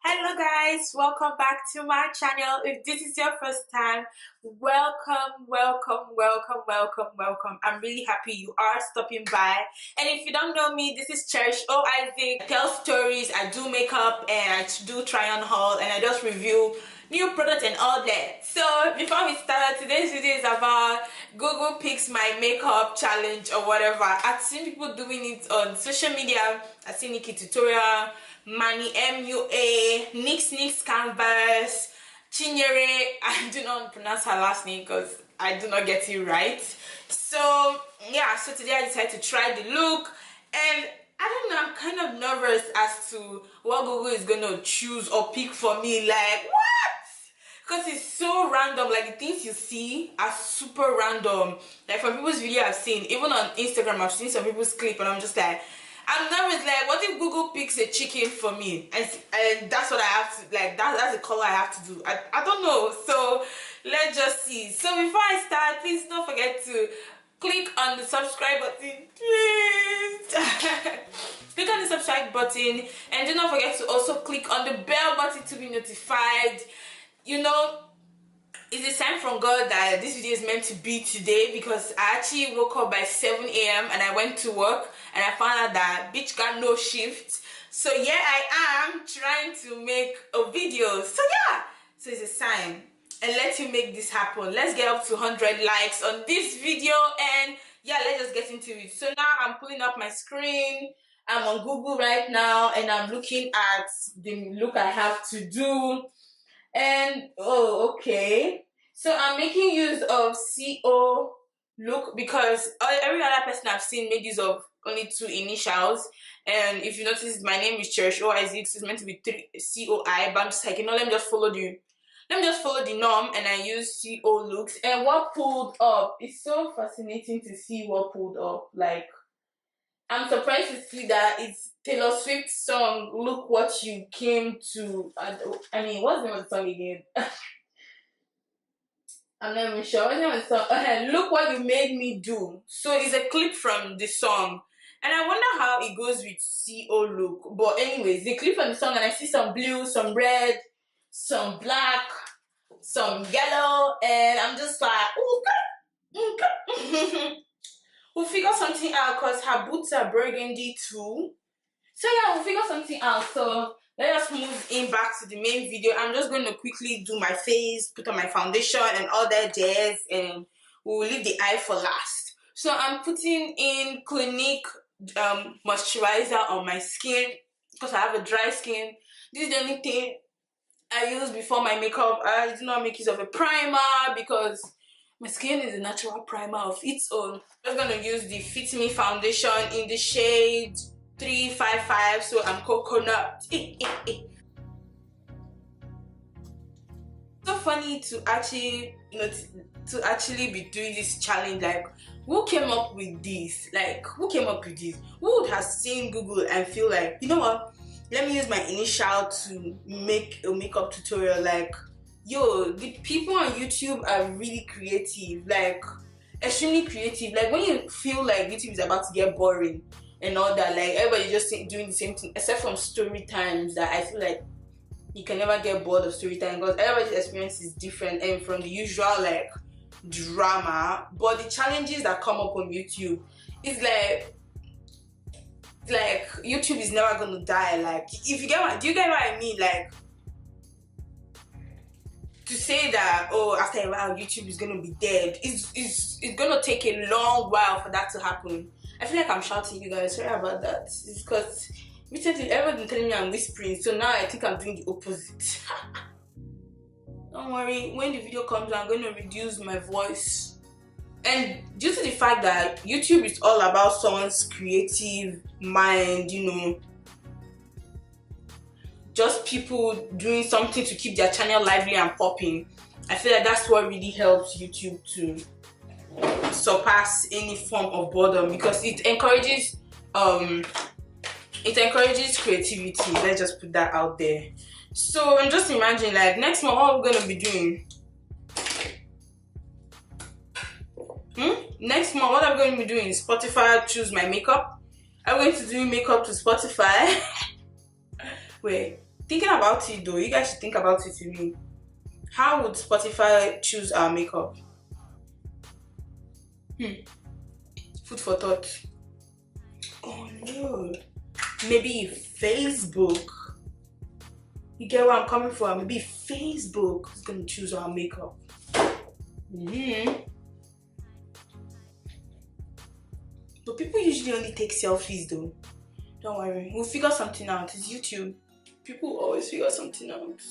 Hello guys, welcome back to my channel. If this is your first time, welcome. I'm really happy you are stopping by. And if you don't know me, this is Cherish. I tell stories, I do makeup, and I do try on haul, and I just review new products and all that. So before we start, today's video is about Google Picks My Makeup challenge or whatever. I've seen people doing it on social media. I've seen Nikki tutorial, Mani MUA, Nix Canvas, Chinyere. I do not pronounce her last name because I do not get it right. So yeah, so today I decided to try the look, and I don't know, I'm kind of nervous as to what Google is gonna choose or pick for me. Like, what? Because it's so random. Like, the things you see are super random. Like, from people's video I've seen, even on Instagram, I've seen some people's clip, and I'm just like, I'm nervous. Like, what if Google picks a chicken for me, and that's what I have to, like, that's the color I have to do. I don't know. So let's just see. So before I start, please don't forget to click on the subscribe button, please. Click on the subscribe button, and do not forget to also click on the bell button to be notified. You know, it's a sign from God that this video is meant to be today, because I actually woke up by 7 a.m. and I went to work, and I found out that bitch got no shift. So yeah, I am trying to make a video. So yeah, so it's a sign. And let's make this happen. Let's get up to 100 likes on this video, and yeah, let's just get into it. So now I'm pulling up my screen. I'm on Google right now, and I'm looking at the look I have to do. And oh, okay, so I'm making use of CO look, because every other person I've seen made use of only 2 initials. And if you notice, my name is Cherish, it's meant to be 3 COI, but I'm just like, you know, let me just follow the norm, and I use CO looks. And what pulled up, it's so fascinating to see what pulled up. Like, I'm surprised to see that it's Taylor Swift's song, Look What You Came To. I mean, what's the name of the song again? I'm not even sure. What's the name of the song? Look What You Made Me Do. So it's a clip from the song. And I wonder how it goes with CO look. But anyways, the clip from the song, and I see some blue, some red, some black, some yellow, and I'm just like, okay. We'll figure something out, because her boots are burgundy too. So yeah, we'll figure something out. So let us move in back to the main video. I'm just going to quickly do my face, put on my foundation and all that jazz, and we'll leave the eye for last. So I'm putting in Clinique moisturizer on my skin, because I have a dry skin. This is the only thing I use before my makeup. I do not make use of a primer, because my skin is a natural primer of its own. I'm just gonna use the Fit Me foundation in the shade 355, so I'm coconut. So funny to actually, you know, to actually be doing this challenge. Like, who came up with this? Like, who came up with this? Who would have seen Google and feel like, you know what, let me use my initial to make a makeup tutorial? Like, yo, the people on YouTube are really creative, like extremely creative. Like, when you feel like YouTube is about to get boring and all that, like everybody just doing the same thing, except from story times, that I feel like you can never get bored of story time, because everybody's experience is different, and from the usual like drama. But the challenges that come up on YouTube is like YouTube is never gonna die. Like, if you get what, do you get what I mean? Like, to say that, oh, after a while YouTube is gonna be dead, it's gonna take a long while for that to happen. I feel like I'm shouting, you guys, sorry about that. It's because recently everyone's been telling me I'm whispering, so now I think I'm doing the opposite. Don't worry, when the video comes I'm going to reduce my voice. And due to the fact that YouTube is all about someone's creative mind, you know, just people doing something to keep their channel lively and popping, I feel like that's what really helps YouTube to surpass any form of boredom, because it encourages creativity. Let's just put that out there. So I'm just imagining, like, next month what we're gonna be doing. Next month what I'm going to be doing is Spotify choose my makeup. I'm going to do makeup to Spotify. Wait, Thinking about it though, you guys should think about it with me. How would Spotify choose our makeup? Food for thought. Oh no. Maybe Facebook. You get where I'm coming from? Maybe Facebook is gonna choose our makeup. But people usually only take selfies though. Don't worry, we'll figure something out. It's YouTube. People always figure something out.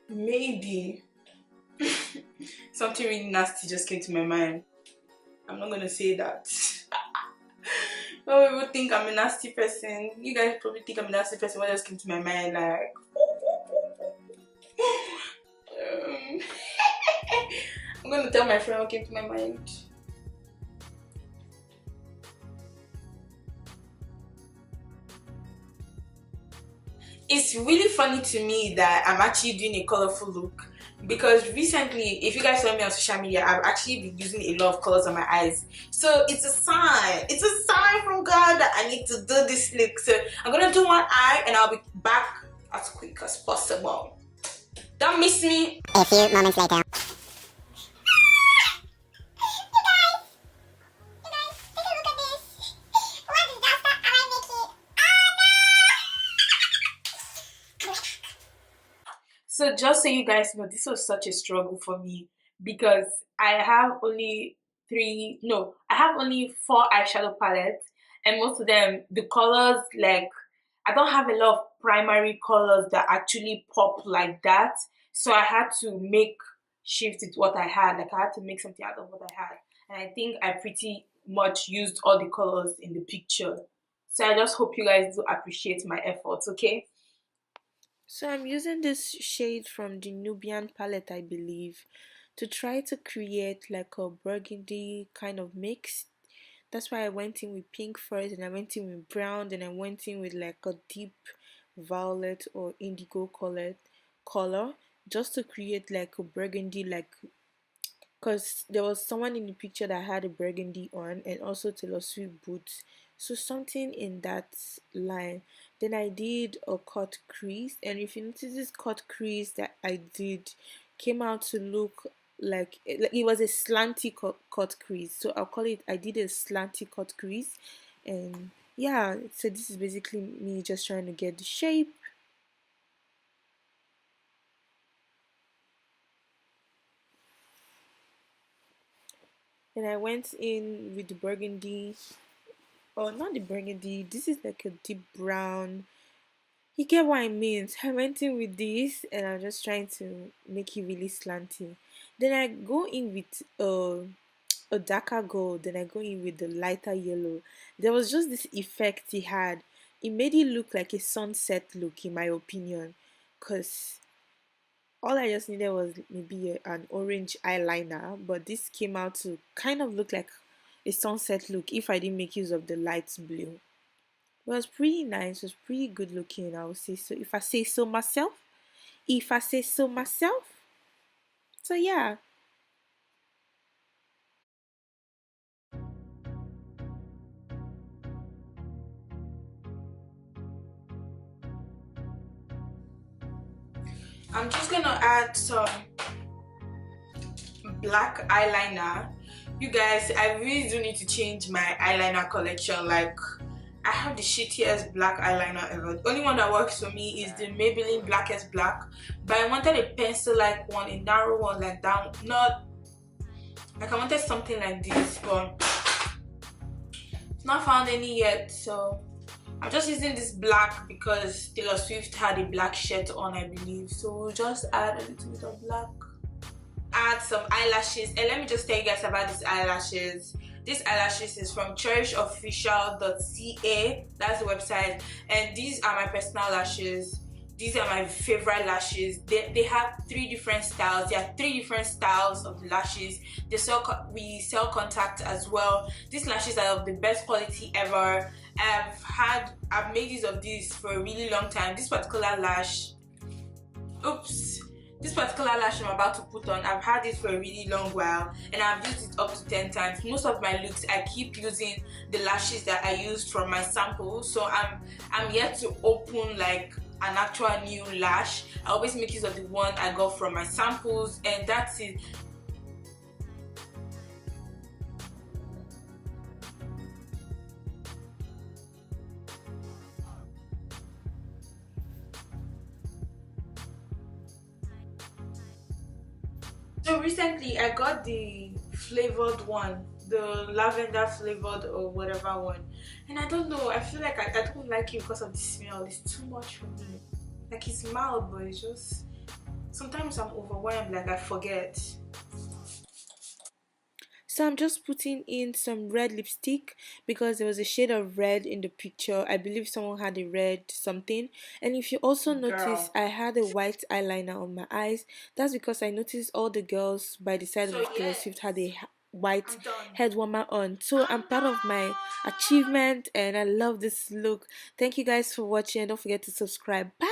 Maybe something really nasty just came to my mind. I'm not gonna say that. People think I'm a nasty person. You guys probably think I'm a nasty person. What just came to my mind? Like, I'm gonna tell my friend what came to my mind. It's really funny to me that I'm actually doing a colorful look, because recently, if you guys saw me on social media, I've actually been using a lot of colors on my eyes. So it's a sign. It's a sign from God that I need to do this look. So I'm gonna do one eye and I'll be back as quick as possible. Don't miss me. A few moments later. So just so you guys know, this was such a struggle for me, because I have only 4 eyeshadow palettes, and most of them, the colors, like, I don't have a lot of primary colors that actually pop like that. So I had to make shift with what I had. Like, I had to make something out of what I had. And I think I pretty much used all the colors in the picture. So I just hope you guys do appreciate my efforts, okay? So I'm using this shade from the Nubian palette, I believe, to try to create like a burgundy kind of mix. That's why I went in with pink first, and I went in with brown, then I went in with like a deep violet or indigo color just to create like a burgundy, like, because there was someone in the picture that had a burgundy on, and also Taylor Swift boots, so something in that line. Then I did a cut crease, and if you notice, this cut crease that I did came out to look like it was a slanty cut crease, so I'll call it, I did a slanty cut crease. And yeah, so this is basically me just trying to get the shape. Then I went in with the burgundy, or not the burgundy, this is like a deep brown. You get what I mean? So I went in with this, and I'm just trying to make it really slanty. Then I go in with a darker gold, then I go in with the lighter yellow. There was just this effect he had. It made it look like a sunset look, in my opinion, because all I just needed was maybe an orange eyeliner, but this came out to kind of look like a sunset look if I didn't make use of the light blue. It was pretty nice, it was pretty good looking, I would say so. If I say so myself. If I say so myself. So yeah. I'm just gonna add some black eyeliner. You guys, I really do need to change my eyeliner collection. Like, I have the shittiest black eyeliner ever. The only one that works for me is the Maybelline Blackest Black, but I wanted a pencil-like one, a narrow one like that. Not like, I wanted something like this, but not found any yet. So I'm just using this black because Taylor Swift had a black shirt on, I believe. So we'll just add a little bit of black. Add some eyelashes, and let me just tell you guys about these eyelashes. These eyelashes is from cherishofficial.ca. That's the website, and these are my personal lashes. These are my favorite lashes. They have 3 different styles. There are 3 different styles of the lashes. We sell contact as well. These lashes are of the best quality ever. I've made use of these for a really long time. This particular lash, oops, This particular lash I'm about to put on, I've had it for a really long while and I've used it up to 10 times. Most of my looks, I keep using the lashes that I used from my samples. So I'm yet to open like an actual new lash. I always make use of the one I got from my samples, and that's it. So recently I got the flavored one, the lavender flavored or whatever one, and I don't know, I feel like I don't like it because of the smell. It's too much for me. Like, it's mild, but it's just sometimes I'm overwhelmed, like I forget. So I'm just putting in some red lipstick because there was a shade of red in the picture. I believe someone had a red something. And if you also notice, Girl. I had a white eyeliner on my eyes. That's because I noticed all the girls by the side So of Taylor yes, Swift had a white I'm done. head warmer on. So I'm I'm proud of my done. achievement and I love this look. Thank you guys for watching. Don't forget to subscribe. Bye.